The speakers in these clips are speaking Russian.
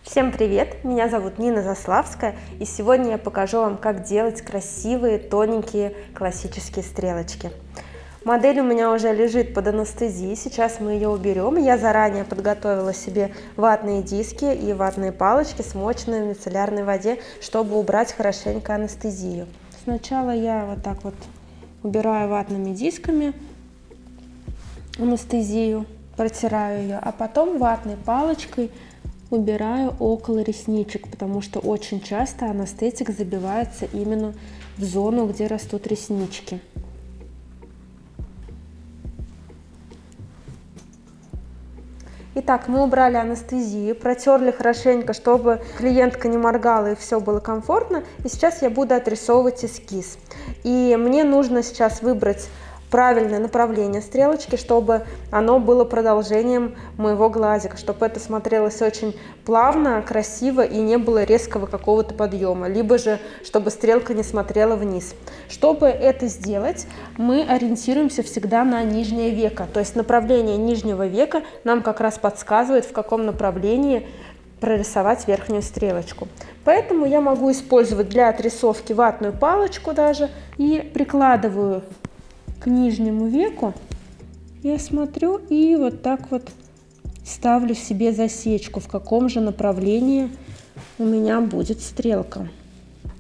Всем привет! Меня зовут Нина Заславская, и сегодня я покажу вам, как делать красивые, тоненькие классические стрелочки. Модель у меня уже лежит под анестезией, сейчас мы ее уберем. Я заранее подготовила себе ватные диски и ватные палочки, смоченные в мицеллярной воде, чтобы убрать хорошенько анестезию. Сначала я вот так вот убираю ватными дисками анестезию, протираю ее, а потом ватной палочкой убираю около ресничек, потому что очень часто анестетик забивается именно в зону, где растут реснички. Итак, мы убрали анестезию, протерли хорошенько, чтобы клиентка не моргала и все было комфортно. И сейчас я буду отрисовывать эскиз. И мне нужно сейчас выбрать правильное направление стрелочки, чтобы оно было продолжением моего глазика, чтобы это смотрелось очень плавно, красиво и не было резкого какого-то подъема, либо же чтобы стрелка не смотрела вниз. Чтобы это сделать, мы ориентируемся всегда на нижнее веко, то есть направление нижнего века нам как раз подсказывает, в каком направлении прорисовать верхнюю стрелочку. Поэтому я могу использовать для отрисовки ватную палочку даже и прикладываю к нижнему веку, я смотрю и вот так вот ставлю себе засечку, в каком же направлении у меня будет стрелка.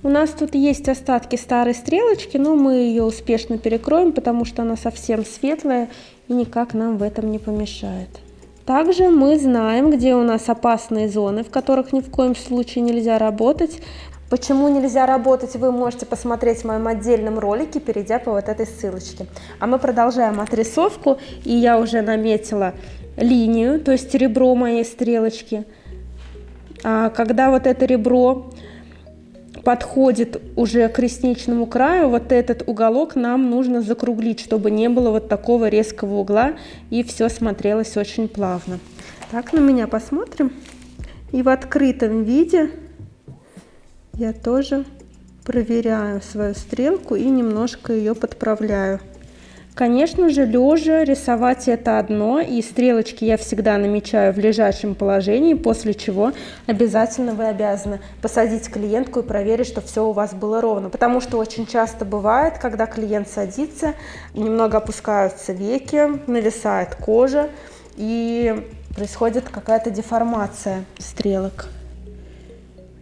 У нас тут есть остатки старой стрелочки, но мы ее успешно перекроем, потому что она совсем светлая и никак нам в этом не помешает. Также мы знаем, где у нас опасные зоны, в которых ни в коем случае нельзя работать. Почему нельзя работать, вы можете посмотреть в моем отдельном ролике, перейдя по вот этой ссылочке. А мы продолжаем отрисовку, и я уже наметила линию, то есть ребро моей стрелочки. А когда вот это ребро подходит уже к ресничному краю, вот этот уголок нам нужно закруглить, чтобы не было вот такого резкого угла, и все смотрелось очень плавно. Так, на меня посмотрим. И в открытом виде я тоже проверяю свою стрелку и немножко ее подправляю. Конечно же, лежа рисовать это одно, и стрелочки я всегда намечаю в лежачем положении, после чего обязательно вы обязаны посадить клиентку и проверить, что все у вас было ровно. Потому что очень часто бывает, когда клиент садится, немного опускаются веки, нависает кожа и происходит какая-то деформация стрелок.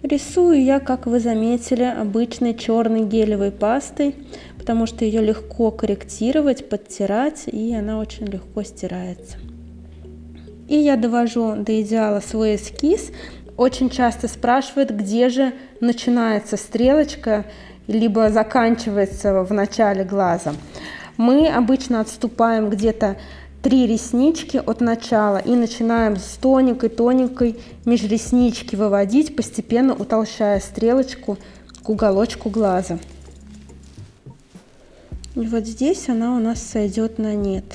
Рисую я, как вы заметили, обычной черной гелевой пастой, потому что ее легко корректировать, подтирать, и она очень легко стирается. И я довожу до идеала свой эскиз. Очень часто спрашивают, где же начинается стрелочка, либо заканчивается в начале глаза. Мы обычно отступаем где-то 3 реснички от начала и начинаем с тоненькой межреснички выводить, постепенно утолщая стрелочку к уголочку глаза. И вот здесь она у нас сойдет на нет.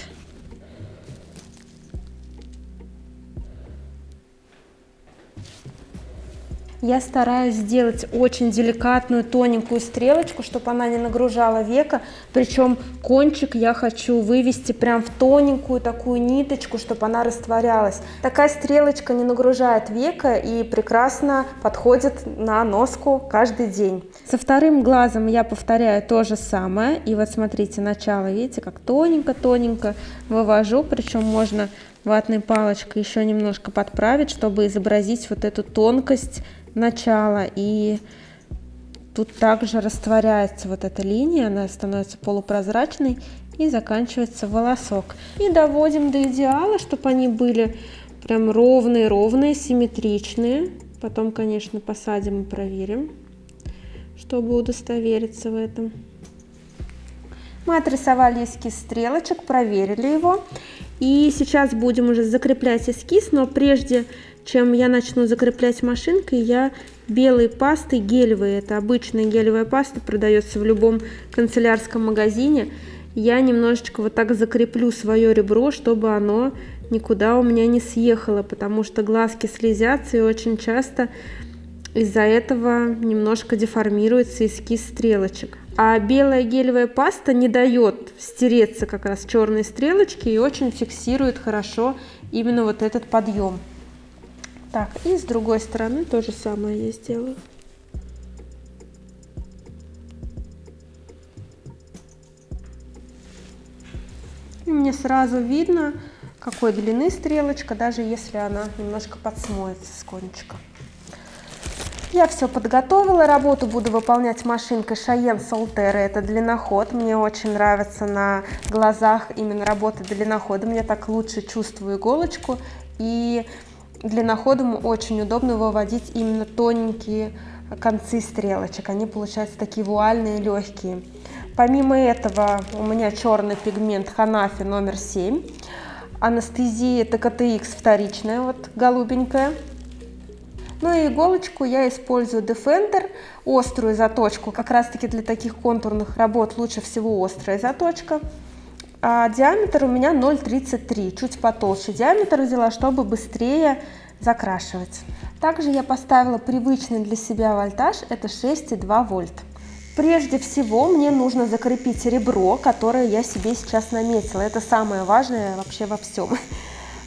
Я стараюсь сделать очень деликатную тоненькую стрелочку, чтобы она не нагружала веко, причем кончик я хочу вывести прям в тоненькую такую ниточку, чтобы она растворялась. Такая стрелочка не нагружает веко и прекрасно подходит на носку каждый день. Со вторым глазом я повторяю то же самое, и вот смотрите, начало, видите, как тоненько вывожу, причем можно ватной палочкой еще немножко подправить, чтобы изобразить вот эту тонкость начала, и тут также растворяется вот эта линия, она становится полупрозрачной и заканчивается волосок. И доводим до идеала, чтобы они были прям ровные, симметричные. Потом, конечно, посадим и проверим, чтобы удостовериться в этом. Мы отрисовали эскиз стрелочек, проверили его. И сейчас будем уже закреплять эскиз, но прежде чем я начну закреплять машинкой, я белой пастой гелевой, это обычная гелевая паста, продается в любом канцелярском магазине, я немножечко вот так закреплю свое ребро, чтобы оно никуда у меня не съехало, потому что глазки слезятся, и очень часто из-за этого немножко деформируется эскиз стрелочек. А белая гелевая паста не дает стереться как раз черные стрелочки и очень фиксирует хорошо именно вот этот подъем. Так, и с другой стороны то же самое я сделаю. И мне сразу видно, какой длины стрелочка, даже если она немножко подсмоется с кончика. Я все подготовила, работу буду выполнять машинкой Шаен Солтера, это длинноход, мне очень нравится на глазах именно работа длиннохода, мне так лучше чувствую иголочку, и длинноходом очень удобно выводить именно тоненькие концы стрелочек, они получаются такие вуальные, легкие. Помимо этого у меня черный пигмент Ханафи номер 7, анестезия ТКТX вторичная, вот голубенькая. Ну и иголочку я использую Defender, острую заточку, как раз таки для таких контурных работ лучше всего острая заточка. А диаметр у меня 0,33, чуть потолще диаметр взяла, чтобы быстрее закрашивать. Также я поставила привычный для себя вольтаж, это 6,2 вольт. Прежде всего мне нужно закрепить ребро, которое я себе сейчас наметила, это самое важное вообще во всем.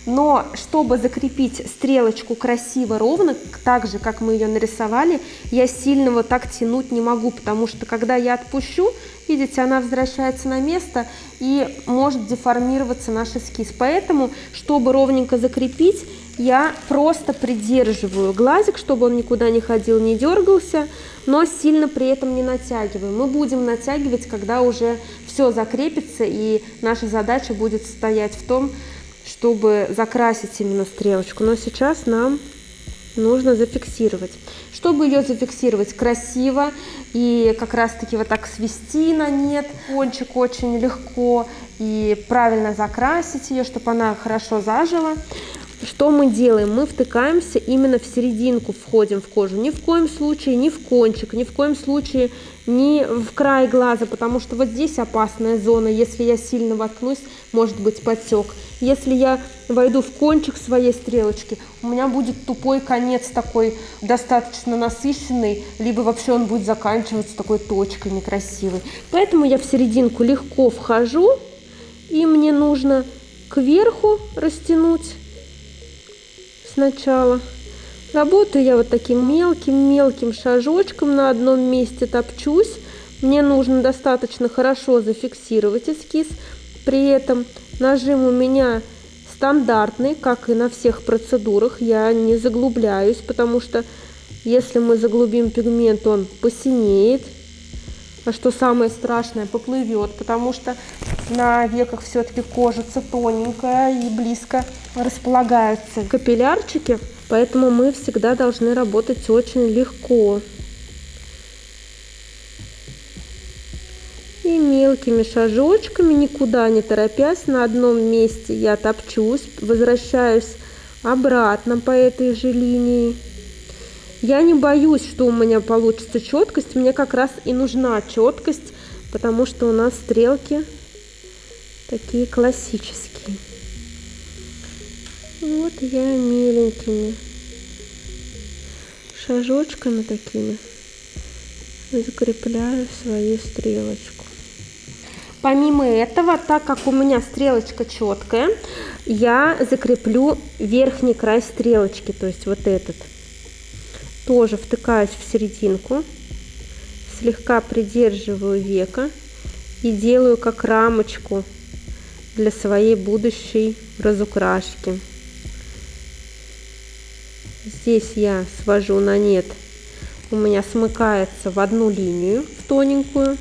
Но чтобы закрепить стрелочку красиво, ровно, так же, как мы ее нарисовали, я сильно вот так тянуть не могу, потому что когда я отпущу, видите, она возвращается на место и может деформироваться наш эскиз. Поэтому, чтобы ровненько закрепить, я просто придерживаю глазик, чтобы он никуда не ходил, не дергался, но сильно при этом не натягиваю. Мы будем натягивать, когда уже все закрепится, и наша задача будет состоять в том, чтобы закрасить именно стрелочку, но сейчас нам нужно зафиксировать. Чтобы ее зафиксировать красиво и как раз таки вот так свести на нет, кончик очень легко, и правильно закрасить ее, чтобы она хорошо зажила. Что мы делаем? Мы втыкаемся именно в серединку, входим в кожу. Ни в коем случае не в кончик, ни в коем случае не в край глаза, потому что вот здесь опасная зона. Если я сильно воткнусь, может быть подтек. Если я войду в кончик своей стрелочки, у меня будет тупой конец такой, достаточно насыщенный, либо вообще он будет заканчиваться такой точкой некрасивой. Поэтому я в серединку легко вхожу, и мне нужно кверху растянуть сначала. Работаю я вот таким мелким шажочком, на одном месте топчусь. Мне нужно достаточно хорошо зафиксировать эскиз. При этом нажим у меня стандартный, как и на всех процедурах. Я не заглубляюсь, потому что если мы заглубим пигмент, он посинеет. А что самое страшное, поплывет, потому что на веках все-таки кожица тоненькая и близко располагаются капиллярчики, поэтому мы всегда должны работать очень легко. И мелкими шажочками, никуда не торопясь, на одном месте я топчусь, возвращаюсь обратно по этой же линии. Я не боюсь, что у меня получится четкость, мне как раз и нужна четкость, потому что у нас стрелки такие классические. Вот я миленькими шажочками такими закрепляю свою стрелочку. Помимо этого, так как у меня стрелочка четкая, я закреплю верхний край стрелочки, то есть вот этот. Тоже втыкаюсь в серединку, слегка придерживаю веко и делаю как рамочку для своей будущей разукрашки. Здесь я свожу на нет, у меня смыкается в одну линию, в тоненькую.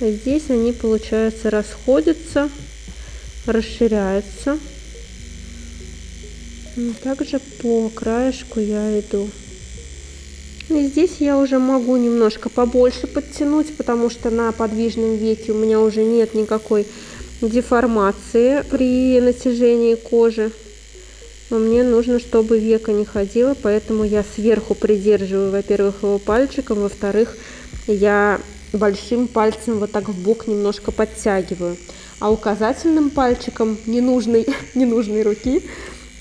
А здесь они, получается, расходятся, расширяются. И также по краешку я иду. И здесь я уже могу немножко побольше подтянуть, потому что на подвижном веке у меня уже нет никакой деформации при натяжении кожи. Но мне нужно, чтобы веко не ходило, поэтому я сверху придерживаю, во-первых, его пальчиком, во-вторых, я большим пальцем вот так в бок немножко подтягиваю. А указательным пальчиком ненужной руки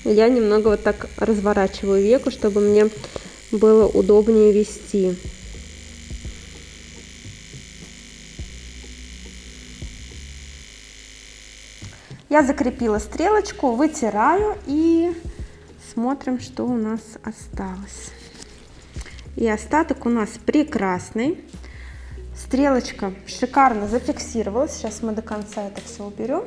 я немного вот так разворачиваю веко, чтобы мне было удобнее вести. Я закрепила стрелочку, вытираю и посмотрим, что у нас осталось. И остаток у нас прекрасный. Стрелочка шикарно зафиксировалась. Сейчас мы до конца это все уберем.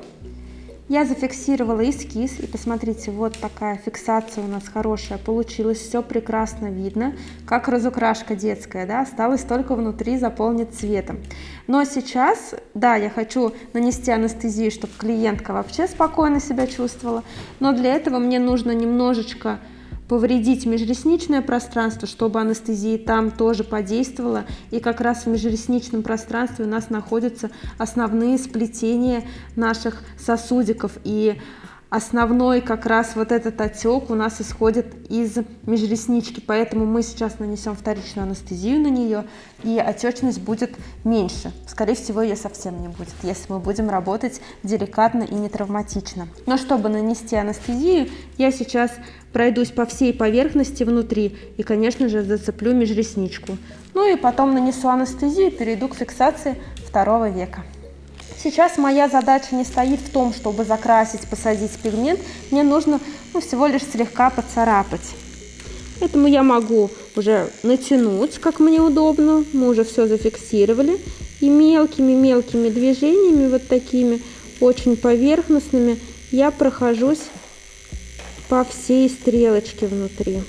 Я зафиксировала эскиз, и посмотрите, вот такая фиксация у нас хорошая получилась, все прекрасно видно, как разукрашка детская, да, осталось только внутри заполнить цветом. Но сейчас, да, я хочу нанести анестезию, чтобы клиентка вообще спокойно себя чувствовала, но для этого мне нужно немножечко повредить межресничное пространство, чтобы анестезия там тоже подействовала. И как раз в межресничном пространстве у нас находятся основные сплетения наших сосудиков. И основной как раз вот этот отек у нас исходит из межреснички. Поэтому мы сейчас нанесем вторичную анестезию на нее, и отечность будет меньше. Скорее всего, ее совсем не будет, если мы будем работать деликатно и не травматично. Но чтобы нанести анестезию, я сейчас пройдусь по всей поверхности внутри и, конечно же, зацеплю межресничку. Ну и потом нанесу анестезию и перейду к фиксации второго века. Сейчас моя задача не стоит в том, чтобы закрасить, посадить пигмент. Мне нужно всего лишь слегка поцарапать. Поэтому я могу уже натянуть, как мне удобно. Мы уже все зафиксировали. И мелкими-мелкими движениями, вот такими очень поверхностными, я прохожусь по всей стрелочке внутри.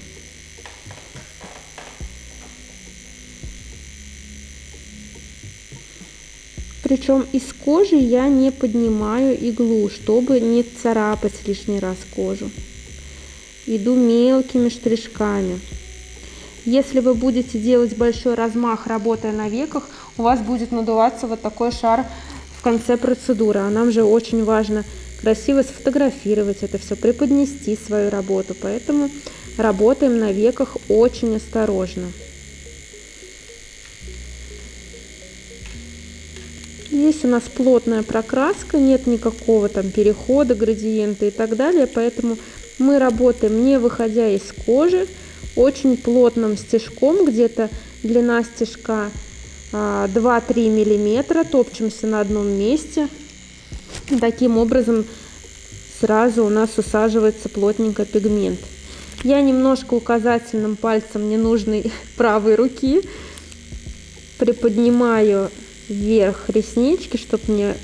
Причем из кожи я не поднимаю иглу, чтобы не царапать лишний раз кожу. Иду мелкими штришками. Если вы будете делать большой размах, работая на веках, у вас будет надуваться вот такой шар в конце процедуры. А нам же очень важно красиво сфотографировать это все, преподнести свою работу. Поэтому работаем на веках очень осторожно. Здесь у нас плотная прокраска, нет никакого там перехода, градиента и так далее, поэтому мы работаем, не выходя из кожи, очень плотным стежком, где-то длина стежка 2-3 миллиметра, топчемся на одном месте. Таким образом сразу у нас усаживается плотненько пигмент. Я немножко указательным пальцем ненужной правой руки приподнимаю вверх реснички, чтобы мне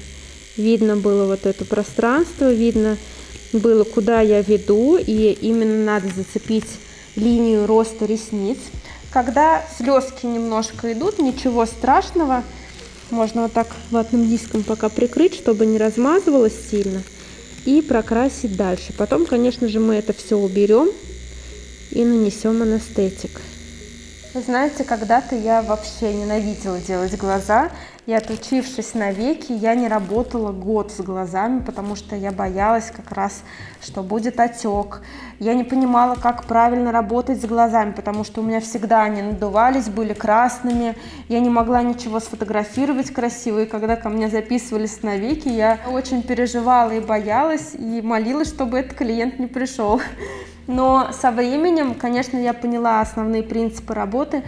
видно было вот это пространство, видно было, куда я веду, и именно надо зацепить линию роста ресниц. Когда слезки немножко идут, ничего страшного, можно вот так ватным диском пока прикрыть, чтобы не размазывалось сильно, и прокрасить дальше. Потом, конечно же, мы это все уберем и нанесем анестетик. Вы знаете, когда-то я вообще ненавидела делать глаза, и отучившись на веки, я не работала год с глазами, потому что я боялась как раз, что будет отек. Я не понимала, как правильно работать с глазами, потому что у меня всегда они надувались, были красными, я не могла ничего сфотографировать красиво, и когда ко мне записывались на веки, я очень переживала и боялась, и молилась, чтобы этот клиент не пришел. Но со временем, конечно, я поняла основные принципы работы,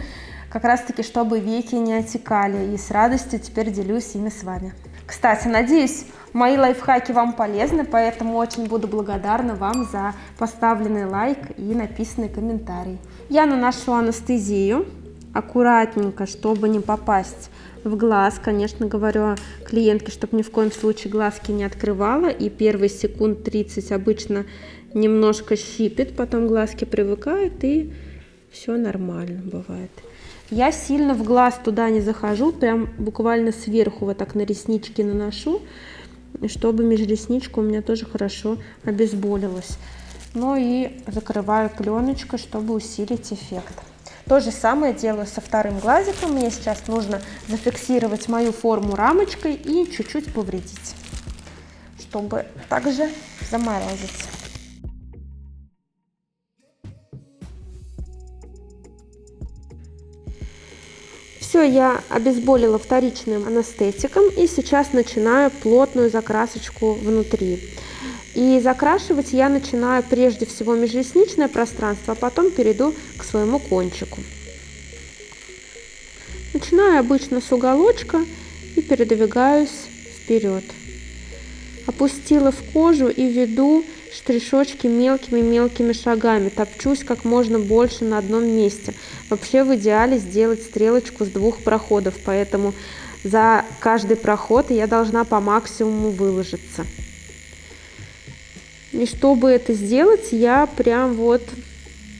как раз-таки, чтобы веки не отекали, и с радостью теперь делюсь ими с вами. Кстати, надеюсь, мои лайфхаки вам полезны, поэтому очень буду благодарна вам за поставленный лайк и написанный комментарий. Я наношу анестезию аккуратненько, чтобы не попасть в глаз. Конечно, говорю клиентке, чтобы ни в коем случае глазки не открывала, и первые секунд 30 обычно немножко щипет, потом глазки привыкают, и все нормально бывает. Я сильно в глаз туда не захожу, прям буквально сверху вот так на реснички наношу, чтобы межресничка у меня тоже хорошо обезболилась. Ну и закрываю пленочкой, чтобы усилить эффект. То же самое делаю со вторым глазиком. Мне сейчас нужно зафиксировать мою форму рамочкой и чуть-чуть повредить, чтобы также заморозить. Все, я обезболила вторичным анестетиком, и сейчас начинаю плотную закрасочку внутри. И закрашивать я начинаю прежде всего межресничное пространство, а потом перейду к своему кончику. Начинаю обычно с уголочка и передвигаюсь вперед. Опустила в кожу и веду штришочки мелкими-мелкими шагами, топчусь как можно больше на одном месте. Вообще в идеале сделать стрелочку с 2 проходов, поэтому за каждый проход я должна по максимуму выложиться. И чтобы это сделать, я прям вот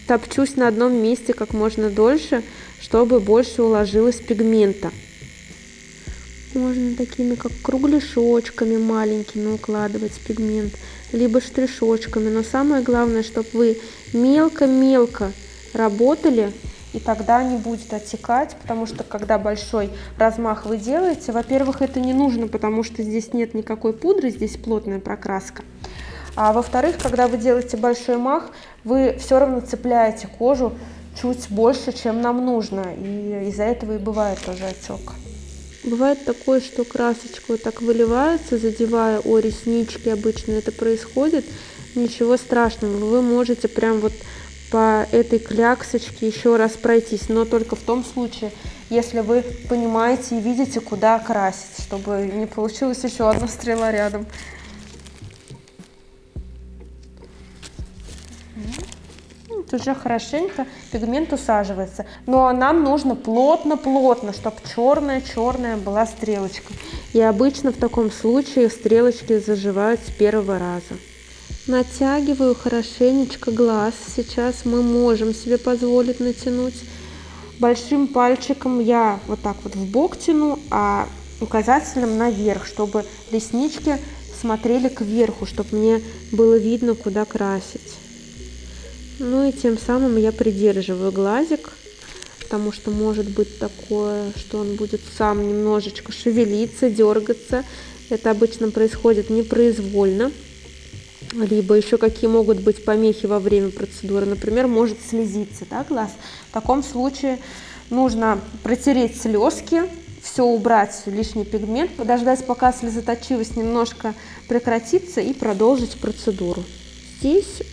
топчусь на одном месте как можно дольше, чтобы больше уложилось пигмента. Можно такими как кругляшочками маленькими укладывать пигмент, либо штришочками. Но самое главное, чтобы вы мелко-мелко работали, и тогда не будет оттекать, потому что когда большой размах вы делаете, во-первых, это не нужно, потому что здесь нет никакой пудры, здесь плотная прокраска. А во-вторых, когда вы делаете большой мах, вы все равно цепляете кожу чуть больше, чем нам нужно, и из-за этого и бывает тоже отек. Бывает такое, что красочка вот так выливается, задевая о реснички, обычно это происходит. Ничего страшного, вы можете прям вот по этой кляксочке еще раз пройтись, но только в том случае, если вы понимаете и видите, куда красить, чтобы не получилась еще одна стрела рядом. Вот уже хорошенько пигмент усаживается, но нам нужно плотно-плотно, чтобы черная-черная была стрелочка. И обычно в таком случае стрелочки заживают с первого раза. Натягиваю хорошенечко глаз. Сейчас мы можем себе позволить натянуть. Большим пальчиком я вот так вот в бок тяну, а указательным наверх, чтобы реснички смотрели кверху, чтобы мне было видно, куда красить. Ну и тем самым я придерживаю глазик, потому что может быть такое, что он будет сам немножечко шевелиться, дергаться. Это обычно происходит непроизвольно. Либо еще какие могут быть помехи во время процедуры. Например, может слезиться, да, глаз. В таком случае нужно протереть слезки, все убрать, лишний пигмент, подождать, пока слезоточивость немножко прекратится, и продолжить процедуру. Здесь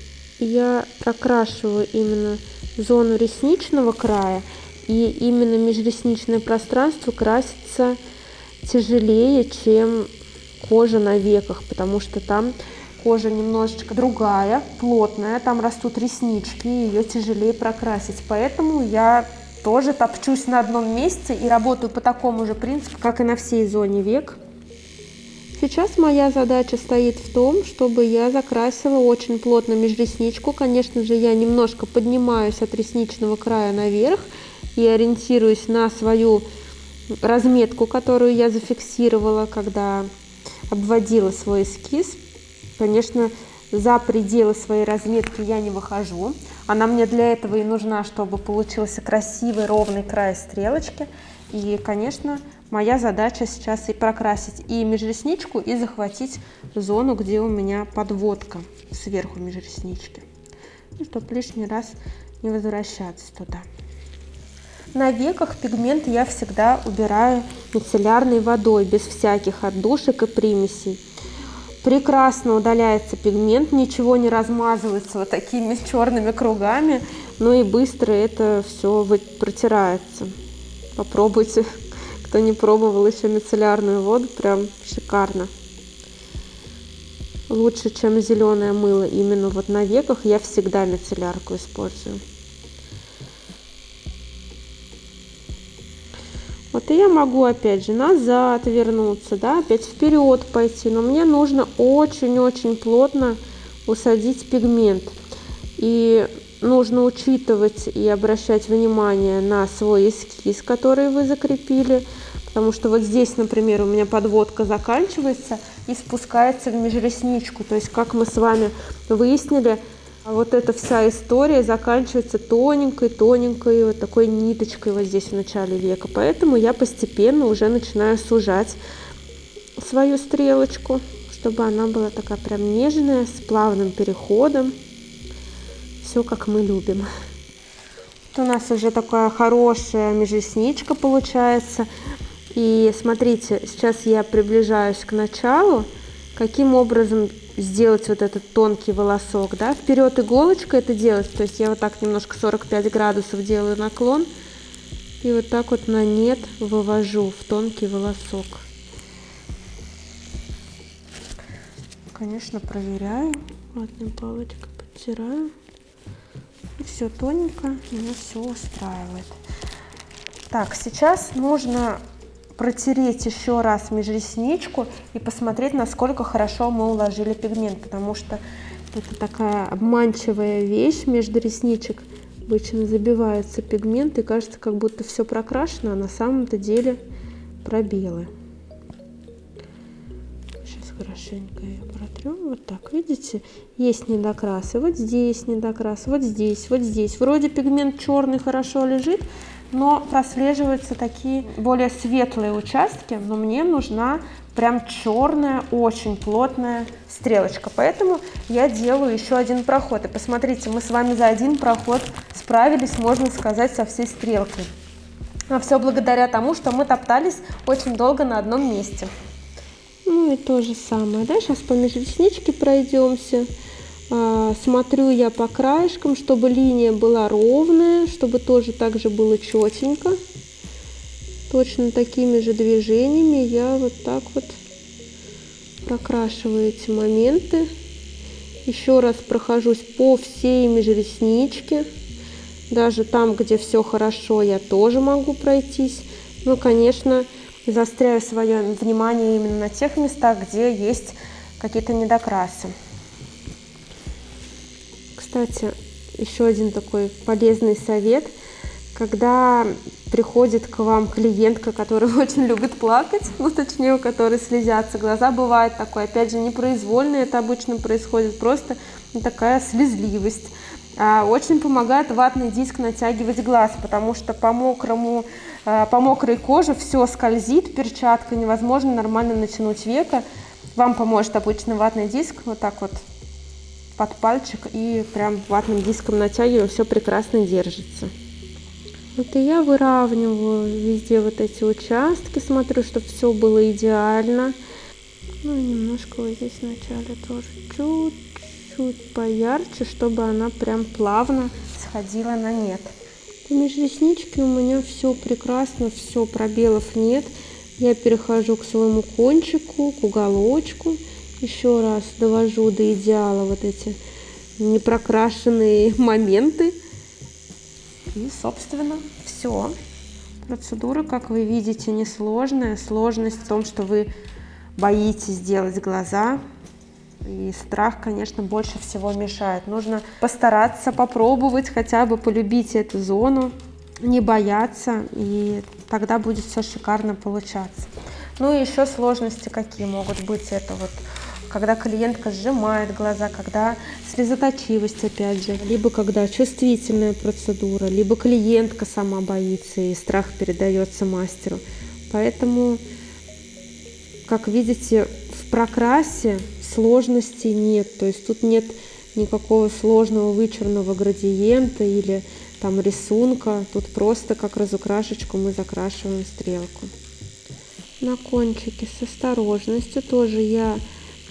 я прокрашиваю именно зону ресничного края, и именно межресничное пространство красится тяжелее, чем кожа на веках, потому что там кожа немножечко другая, плотная, там растут реснички, и ее тяжелее прокрасить. Поэтому я тоже топчусь на одном месте и работаю по такому же принципу, как и на всей зоне век. Сейчас моя задача стоит в том, чтобы я закрасила очень плотно межресничку. Конечно же, я немножко поднимаюсь от ресничного края наверх и ориентируюсь на свою разметку, которую я зафиксировала, когда обводила свой эскиз. Конечно, за пределы своей разметки я не выхожу. Она мне для этого и нужна, чтобы получился красивый ровный край стрелочки. И, конечно, моя задача сейчас и прокрасить и межресничку, и захватить зону, где у меня подводка сверху межреснички, чтобы лишний раз не возвращаться туда. На веках пигмент я всегда убираю мицеллярной водой, без всяких отдушек и примесей. Прекрасно удаляется пигмент, ничего не размазывается вот такими черными кругами, ну и быстро это все протирается. Попробуйте, кто не пробовал еще мицеллярную воду, прям шикарно. Лучше, чем зеленое мыло. Именно вот на веках я всегда мицеллярку использую. Вот и я могу опять же назад вернуться, да, опять вперед пойти, но мне нужно очень-очень плотно усадить пигмент. И нужно учитывать и обращать внимание на свой эскиз, который вы закрепили, потому что вот здесь, например, у меня подводка заканчивается и спускается в межресничку. То есть, как мы с вами выяснили, вот эта вся история заканчивается тоненькой-тоненькой вот такой ниточкой вот здесь в начале века. Поэтому я постепенно уже начинаю сужать свою стрелочку, чтобы она была такая прям нежная, с плавным переходом. Все как мы любим. Вот у нас уже такая хорошая межресничка получается. И смотрите, сейчас я приближаюсь к началу. Каким образом сделать вот этот тонкий волосок, да? Вперед иголочкой это делать, то есть я вот так немножко 45 градусов делаю наклон и вот так вот на нет вывожу в тонкий волосок. Конечно, проверяю, Ватной палочкой подтираю. И все тоненько, меня все устраивает. Так, сейчас нужно протереть еще раз межресничку и посмотреть, насколько хорошо мы уложили пигмент, потому что это такая обманчивая вещь между ресничек. Обычно забивается пигмент и кажется, как будто все прокрашено, а на самом-то деле пробелы. Сейчас хорошенько ее протрем. Вот так, видите, есть недокрасы. Вот здесь недокрас, вот здесь, вот здесь. Вроде пигмент черный хорошо лежит, но прослеживаются такие более светлые участки, но мне нужна прям черная, очень плотная стрелочка. Поэтому я делаю еще один проход. И посмотрите, мы с вами за один проход справились, можно сказать, со всей стрелкой. А все благодаря тому, что мы топтались очень долго на одном месте. Ну и то же самое, да, сейчас по межресничке пройдемся. Смотрю я по краешкам, чтобы линия была ровная, чтобы тоже так же было четенько. Точно такими же движениями я вот так вот прокрашиваю эти моменты. Еще раз прохожусь по всей межресничке. Даже там, где все хорошо, я тоже могу пройтись. Но, конечно, заостряю свое внимание именно на тех местах, где есть какие-то недокрасы. Кстати, еще один такой полезный совет. Когда приходит к вам клиентка, которая очень любит плакать, ну точнее, у которой слезятся глаза, бывает такое, опять же, непроизвольно это обычно происходит, просто такая слезливость. Очень помогает ватный диск натягивать глаз, потому что по мокрой коже все скользит, перчатка, невозможно нормально натянуть веко. Вам поможет обычно ватный диск, вот так вот под пальчик, и прям ватным диском натягиваю, все прекрасно держится. Вот и я выравниваю везде вот эти участки, смотрю, чтобы все было идеально. Ну и немножко вот здесь вначале тоже чуть-чуть поярче, чтобы она прям плавно сходила на нет. По межресничке у меня все прекрасно, все, пробелов нет. Я перехожу к своему кончику, к уголочку. Еще раз довожу до идеала вот эти непрокрашенные моменты. И, собственно, все. Процедура, как вы видите, несложная. Сложность в том, что вы боитесь делать глаза. И страх, конечно, больше всего мешает. Нужно постараться попробовать, хотя бы полюбить эту зону, не бояться, и тогда будет все шикарно получаться. Ну и еще сложности какие могут быть. Это вот когда клиентка сжимает глаза, когда слезоточивость, опять же, либо когда чувствительная процедура, либо клиентка сама боится и страх передается мастеру. Поэтому, как видите, в прокрасе сложностей нет, то есть тут нет никакого сложного вычурного градиента или там рисунка, тут просто как разукрашечку мы закрашиваем стрелку. На кончике с осторожностью тоже я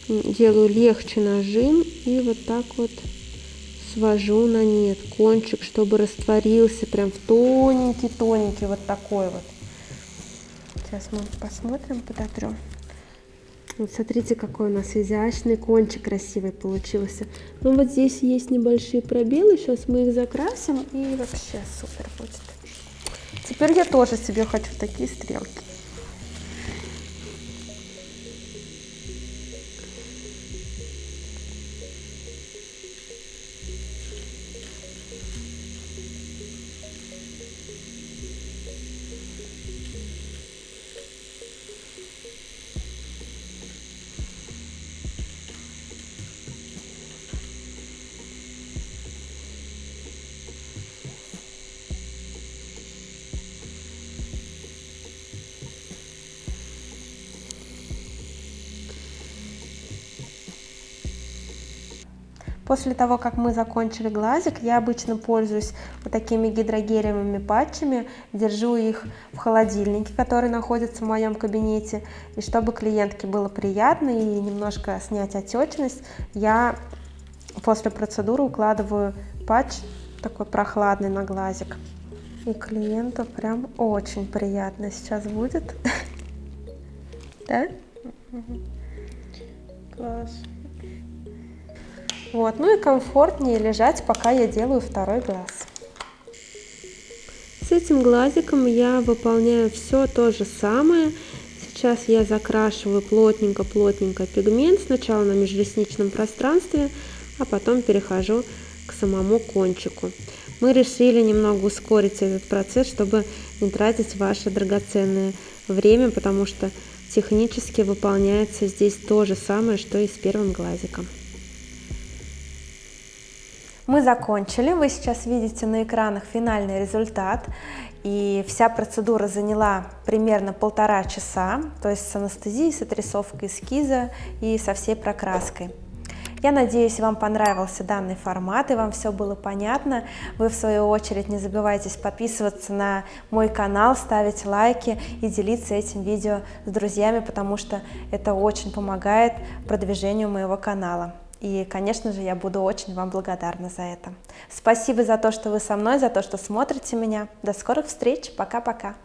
делаю легче нажим и вот так вот свожу на нет кончик, чтобы растворился прям в тоненький вот такой вот. Сейчас мы посмотрим, подотрем. Вот смотрите, какой у нас изящный кончик красивый получился. Ну вот здесь есть небольшие пробелы, сейчас мы их закрасим и вообще супер будет. Теперь я тоже себе хочу такие стрелки. После того, как мы закончили глазик, я обычно пользуюсь вот такими гидрогелевыми патчами, держу их в холодильнике, который находится в моем кабинете. И чтобы клиентке было приятно и немножко снять отечность, я после процедуры укладываю патч такой прохладный на глазик. И клиенту прям очень приятно сейчас будет. Да? Класс. Вот, ну и комфортнее лежать, пока я делаю второй глаз. С этим глазиком я выполняю все то же самое. Сейчас я закрашиваю плотненько-плотненько пигмент, сначала на межресничном пространстве, а потом перехожу к самому кончику. Мы решили немного ускорить этот процесс, чтобы не тратить ваше драгоценное время, потому что технически выполняется здесь то же самое, что и с первым глазиком. Мы закончили, вы сейчас видите на экранах финальный результат, и вся процедура заняла примерно 1,5 часа, то есть с анестезией, с отрисовкой эскиза и со всей прокраской. Я надеюсь, вам понравился данный формат и вам все было понятно. Вы, в свою очередь, не забывайте подписываться на мой канал, ставить лайки и делиться этим видео с друзьями, потому что это очень помогает продвижению моего канала. И, конечно же, я буду очень вам благодарна за это. Спасибо за то, что вы со мной, за то, что смотрите меня. До скорых встреч. Пока-пока.